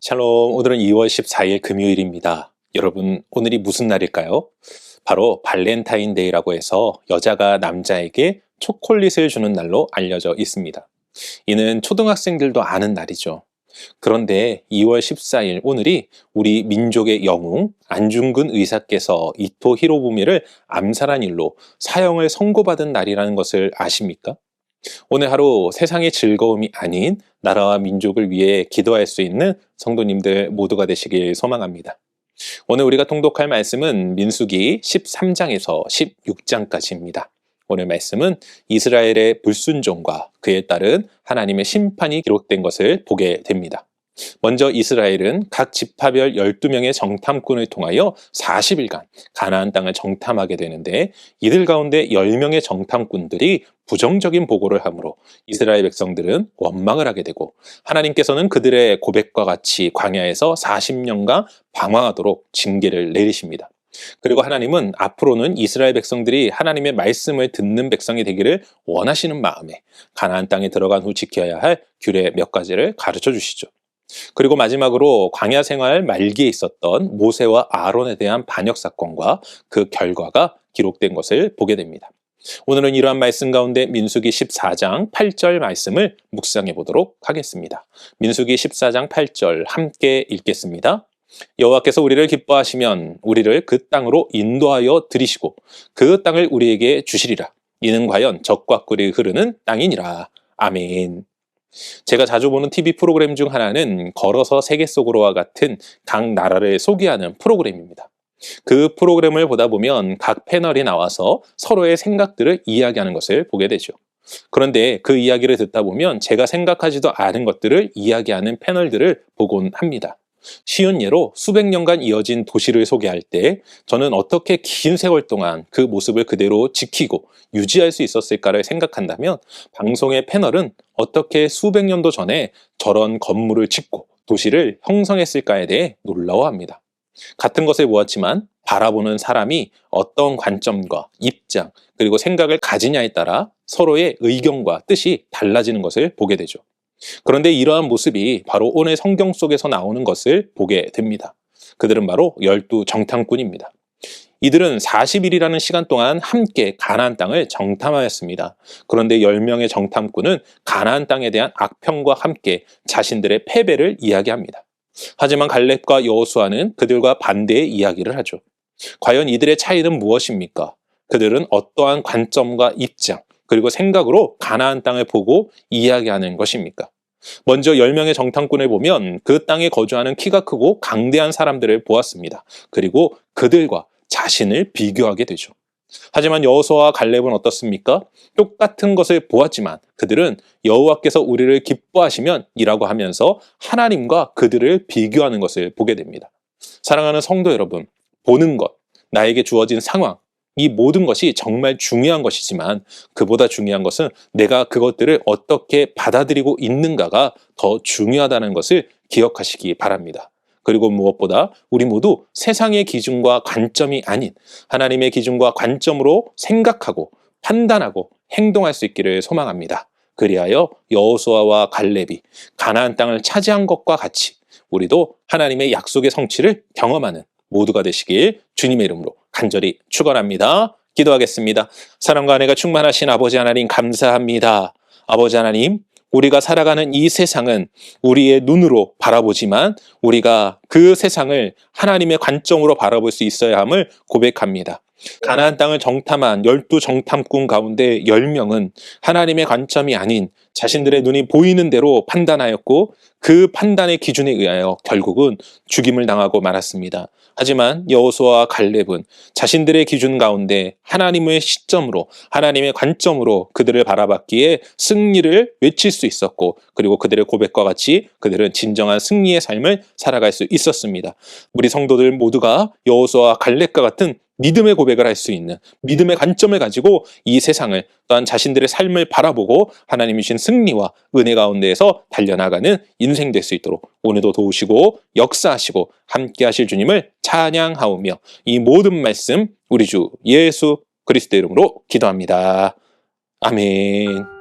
샬롬, 오늘은 2월 14일 금요일입니다. 여러분, 오늘이 무슨 날일까요? 바로 발렌타인데이라고 해서 여자가 남자에게 초콜릿을 주는 날로 알려져 있습니다. 이는 초등학생들도 아는 날이죠. 그런데 2월 14일 오늘이 우리 민족의 영웅 안중근 의사께서 이토 히로부미를 암살한 일로 사형을 선고받은 날이라는 것을 아십니까? 오늘 하루 세상의 즐거움이 아닌 나라와 민족을 위해 기도할 수 있는 성도님들 모두가 되시길 소망합니다. 오늘 우리가 통독할 말씀은 민수기 13장에서 16장까지입니다. 오늘 말씀은 이스라엘의 불순종과 그에 따른 하나님의 심판이 기록된 것을 보게 됩니다. 먼저 이스라엘은 각 지파별 12명의 정탐꾼을 통하여 40일간 가나안 땅을 정탐하게 되는데, 이들 가운데 10명의 정탐꾼들이 부정적인 보고를 하므로 이스라엘 백성들은 원망을 하게 되고, 하나님께서는 그들의 고백과 같이 광야에서 40년간 방황하도록 징계를 내리십니다. 그리고 하나님은 앞으로는 이스라엘 백성들이 하나님의 말씀을 듣는 백성이 되기를 원하시는 마음에 가나안 땅에 들어간 후 지켜야 할 규례 몇 가지를 가르쳐 주시죠. 그리고 마지막으로 광야 생활 말기에 있었던 모세와 아론에 대한 반역 사건과 그 결과가 기록된 것을 보게 됩니다. 오늘은 이러한 말씀 가운데 민수기 14장 8절 말씀을 묵상해 보도록 하겠습니다. 민수기 14장 8절 함께 읽겠습니다. 여호와께서 우리를 기뻐하시면 우리를 그 땅으로 인도하여 들이시고 그 땅을 우리에게 주시리라. 이는 과연 적과 꿀이 흐르는 땅이니라. 아멘. 제가 자주 보는 TV 프로그램 중 하나는 걸어서 세계 속으로와 같은 각 나라를 소개하는 프로그램입니다. 그 프로그램을 보다 보면 각 패널이 나와서 서로의 생각들을 이야기하는 것을 보게 되죠. 그런데 그 이야기를 듣다 보면 제가 생각하지도 않은 것들을 이야기하는 패널들을 보곤 합니다. 쉬운 예로 수백 년간 이어진 도시를 소개할 때 저는 어떻게 긴 세월 동안 그 모습을 그대로 지키고 유지할 수 있었을까를 생각한다면, 방송의 패널은 어떻게 수백 년도 전에 저런 건물을 짓고 도시를 형성했을까에 대해 놀라워합니다. 같은 것을 보았지만 바라보는 사람이 어떤 관점과 입장 그리고 생각을 가지냐에 따라 서로의 의견과 뜻이 달라지는 것을 보게 되죠. 그런데 이러한 모습이 바로 오늘 성경 속에서 나오는 것을 보게 됩니다. 그들은 바로 12 정탐꾼입니다. 이들은 40일이라는 시간 동안 함께 가나안 땅을 정탐하였습니다. 그런데 10명의 정탐꾼은 가나안 땅에 대한 악평과 함께 자신들의 패배를 이야기합니다. 하지만 갈렙과 여호수아는 그들과 반대의 이야기를 하죠. 과연 이들의 차이는 무엇입니까? 그들은 어떠한 관점과 입장 그리고 생각으로 가나안 땅을 보고 이야기하는 것입니까? 먼저 10명의 정탐꾼을 보면 그 땅에 거주하는 키가 크고 강대한 사람들을 보았습니다. 그리고 그들과 자신을 비교하게 되죠. 하지만 여호수아와 갈렙은 어떻습니까? 똑같은 것을 보았지만 그들은 여호와께서 우리를 기뻐하시면 이라고 하면서 하나님과 그들을 비교하는 것을 보게 됩니다. 사랑하는 성도 여러분, 보는 것, 나에게 주어진 상황, 이 모든 것이 정말 중요한 것이지만 그보다 중요한 것은 내가 그것들을 어떻게 받아들이고 있는가가 더 중요하다는 것을 기억하시기 바랍니다. 그리고 무엇보다 우리 모두 세상의 기준과 관점이 아닌 하나님의 기준과 관점으로 생각하고 판단하고 행동할 수 있기를 소망합니다. 그리하여 여호수아와 갈렙이 가나안 땅을 차지한 것과 같이 우리도 하나님의 약속의 성취를 경험하는 모두가 되시길 주님의 이름으로 간절히 축원합니다. 기도하겠습니다. 사랑과 은혜가 충만하신 아버지 하나님, 감사합니다. 아버지 하나님, 우리가 살아가는 이 세상은 우리의 눈으로 바라보지만 우리가 그 세상을 하나님의 관점으로 바라볼 수 있어야 함을 고백합니다. 가나안 땅을 정탐한 12 정탐꾼 가운데 10명은 하나님의 관점이 아닌 자신들의 눈이 보이는 대로 판단하였고 그 판단의 기준에 의하여 결국은 죽임을 당하고 말았습니다. 하지만 여호수아와 갈렙은 자신들의 기준 가운데 하나님의 시점으로 하나님의 관점으로 그들을 바라봤기에 승리를 외칠 수 있었고, 그리고 그들의 고백과 같이 그들은 진정한 승리의 삶을 살아갈 수 있었습니다. 우리 성도들 모두가 여호수아와 갈렙과 같은 믿음의 고백을 할 수 있는 믿음의 관점을 가지고 이 세상을 또한 자신들의 삶을 바라보고 하나님이 주신 승리와 은혜 가운데에서 달려나가는 인생 될 수 있도록 오늘도 도우시고 역사하시고 함께 하실 주님을 찬양하오며 이 모든 말씀 우리 주 예수 그리스도 이름으로 기도합니다. 아멘.